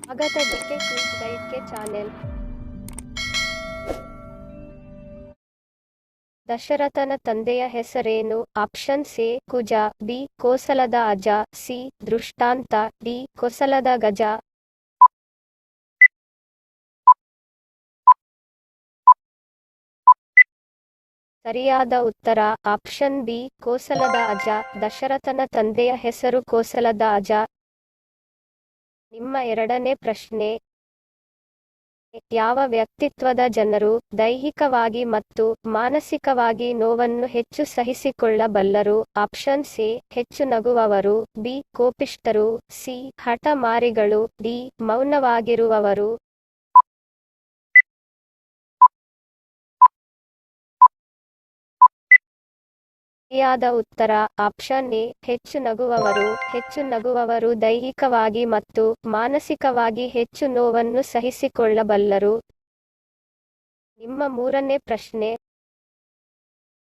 ಸ್ವಾಗತ DK quiz ಗೈಡ್ಗೆ channel. ದಶರಥನ ತಂದೆಯ ಹೆಸರೇನು? ಆಪ್ಷನ್ಸ್ ಎ ಕುಜ, ಬಿ ಕೋಸಲದ ಅಜ, ಸಿ ದೃಷ್ಟಾಂತ, ಡಿ ಕೋಸಲದ ಗಜ. ಸರಿಯಾದ ಉತ್ತರ ಆಪ್ಷನ್ ಬಿ ಕೋಸಲದ ಅಜ. ದಶರಥನ ತಂದೆಯ ಹೆಸರು ಕೋಸಲದ ಅಜ. ನಿಮ್ಮ ಎರಡನೇ ಪ್ರಶ್ನೆ, ಯಾವ ವ್ಯಕ್ತಿತ್ವದ ಜನರು ದೈಹಿಕವಾಗಿ ಮತ್ತು ಮಾನಸಿಕವಾಗಿ ನೋವನ್ನು ಹೆಚ್ಚು ಸಹಿಸಿಕೊಳ್ಳಬಲ್ಲರು? ಆಪ್ಷನ್ಸ್ ಎ ಹೆಚ್ಚು ನಗುವವರು, ಬಿ ಕೋಪಿಷ್ಠರು, ಸಿ ಹಠಮಾರಿಗಳು, ಡಿ ಮೌನವಾಗಿರುವವರು. ಸರಿಯಾದ ಉತ್ತರ ಆಪ್ಷನ್ ಎ ಹೆಚ್ಚು ನಗುವವರು. ಹೆಚ್ಚು ನಗುವವರು ದೈಹಿಕವಾಗಿ ಮತ್ತು ಮಾನಸಿಕವಾಗಿ ಹೆಚ್ಚು ನೋವನ್ನು ಸಹಿಸಿಕೊಳ್ಳಬಲ್ಲರು. ನಿಮ್ಮ ಮೂರನೇ ಪ್ರಶ್ನೆ,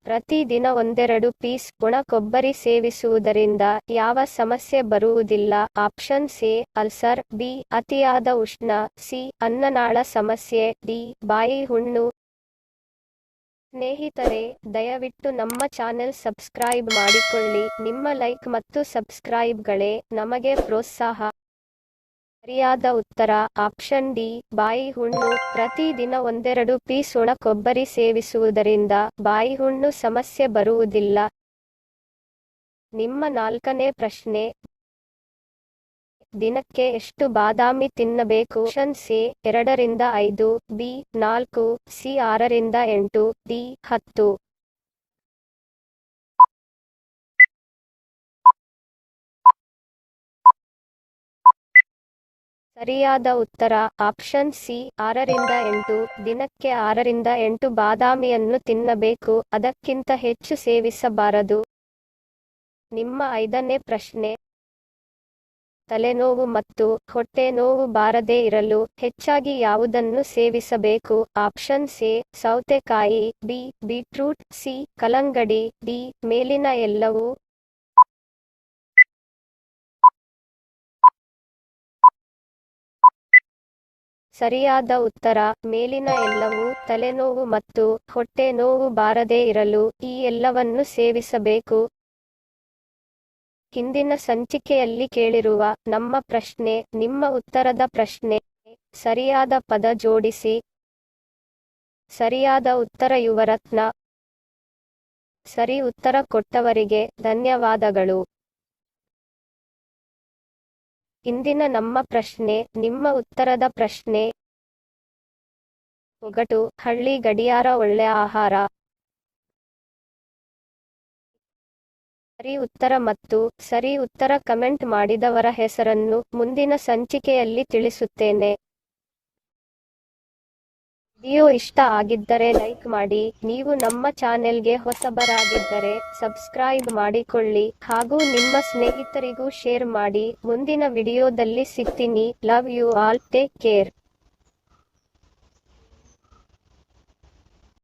ಪ್ರತಿದಿನ 1-2 ಪೀಸ್ ಒಣ ಕೊಬ್ಬರಿ ಸೇವಿಸುವುದರಿಂದ ಯಾವ ಸಮಸ್ಯೆ ಬರುವುದಿಲ್ಲ? ಆಪ್ಷನ್ಸ್ ಎ ಅಲ್ಸರ್, ಬಿ ಅತಿಯಾದ ಉಷ್ಣ, ಸಿ ಅನ್ನನಾಳ ಸಮಸ್ಯೆ, ಡಿ ಬಾಯಿ ಹುಣ್ಣು. ಸ್ನೇಹಿತರೆ, ದಯವಿಟ್ಟು ನಮ್ಮ ಚಾನೆಲ್ ಸಬ್ಸ್ಕ್ರೈಬ್ ಮಾಡಿಕೊಳ್ಳಿ. ನಿಮ್ಮ ಲೈಕ್ ಮತ್ತು ಸಬ್ಸ್ಕ್ರೈಬ್ಗಳೇ ನಮಗೆ ಪ್ರೋತ್ಸಾಹ. ಸರಿಯಾದ ಉತ್ತರ ಆಪ್ಷನ್ ಡಿ ಬಾಯಿ ಹುಣ್ಣು. ಪ್ರತಿದಿನ 1-2 ಪೀಸ್ ಒಣ ಕೊಬ್ಬರಿ ಸೇವಿಸುವುದರಿಂದ ಬಾಯಿ ಹುಣ್ಣು ಸಮಸ್ಯೆ ಬರುವುದಿಲ್ಲ. ನಿಮ್ಮ ನಾಲ್ಕನೇ ಪ್ರಶ್ನೆ, ದಿನಕ್ಕೆ ಎಷ್ಟು ಬಾದಾಮಿ ತಿನ್ನಬೇಕು? Options A 2-5, B 4, C 6-8, D 10. ಸರಿಯಾದ ಉತ್ತರ ಆಪ್ಷನ್ ಸಿ 6-8. ದಿನಕ್ಕೆ 6-8 ಬಾದಾಮಿಯನ್ನು ತಿನ್ನಬೇಕು, ಅದಕ್ಕಿಂತ ಹೆಚ್ಚು ಸೇವಿಸಬಾರದು. ನಿಮ್ಮ ಐದನೇ ಪ್ರಶ್ನೆ, ತಲೆನೋವು ಮತ್ತು ಹೊಟ್ಟೆ ನೋವು ಬಾರದೇ ಇರಲು ಹೆಚ್ಚಾಗಿ ಯಾವುದನ್ನು ಸೇವಿಸಬೇಕು? ಆಪ್ಷನ್ಸ್ ಎ ಸೌತೆಕಾಯಿ, ಬಿ ಬೀಟ್ರೂಟ್, ಸಿ ಕಲ್ಲಂಗಡಿ, ಡಿ ಮೇಲಿನ ಎಲ್ಲವೂ. ಸರಿಯಾದ ಉತ್ತರ ಮೇಲಿನ ಎಲ್ಲವೂ. ತಲೆನೋವು ಮತ್ತು ಹೊಟ್ಟೆ ನೋವು ಬಾರದೇ ಇರಲು ಈ ಎಲ್ಲವನ್ನು ಸೇವಿಸಬೇಕು. ಹಿಂದಿನ ಸಂಚಿಕೆಯಲ್ಲಿ ಕೇಳಿರುವ ನಮ್ಮ ಪ್ರಶ್ನೆ, ನಿಮ್ಮ ಉತ್ತರದ ಪ್ರಶ್ನೆ. ಸರಿಯಾದ ಪದ ಜೋಡಿಸಿ. ಸರಿಯಾದ ಉತ್ತರ ಯುವರತ್ನ. ಸರಿ ಉತ್ತರ ಕೊಟ್ಟವರಿಗೆ ಧನ್ಯವಾದಗಳು. ಇಂದಿನ ನಮ್ಮ ಪ್ರಶ್ನೆ, ನಿಮ್ಮ ಉತ್ತರದ ಪ್ರಶ್ನೆ. ಒಗಟು, ಹಳ್ಳಿ ಗಡಿಯಾರ ಒಳ್ಳೆ ಆಹಾರ. ಸರಿ ಉತ್ತರ ಮತ್ತು ಸರಿ ಉತ್ತರ ಕಮೆಂಟ್ ಮಾಡಿದವರ ಹೆಸರನ್ನು ಮುಂದಿನ ಸಂಚಿಕೆಯಲ್ಲಿ ತಿಳಿಸುತ್ತೇನೆ. ವಿಡಿಯೋ ಇಷ್ಟ ಆಗಿದ್ದರೆ ಲೈಕ್ ಮಾಡಿ. ನೀವು ನಮ್ಮ ಚಾನೆಲ್ಗೆ ಹೊಸಬರಾಗಿದ್ದರೆ ಸಬ್ಸ್ಕ್ರೈಬ್ ಮಾಡಿಕೊಳ್ಳಿ ಹಾಗೂ ನಿಮ್ಮ ಸ್ನೇಹಿತರಿಗೂ ಶೇರ್ ಮಾಡಿ. ಮುಂದಿನ ವಿಡಿಯೋದಲ್ಲಿ ಸಿಗ್ತೀನಿ. Love you all. Take care.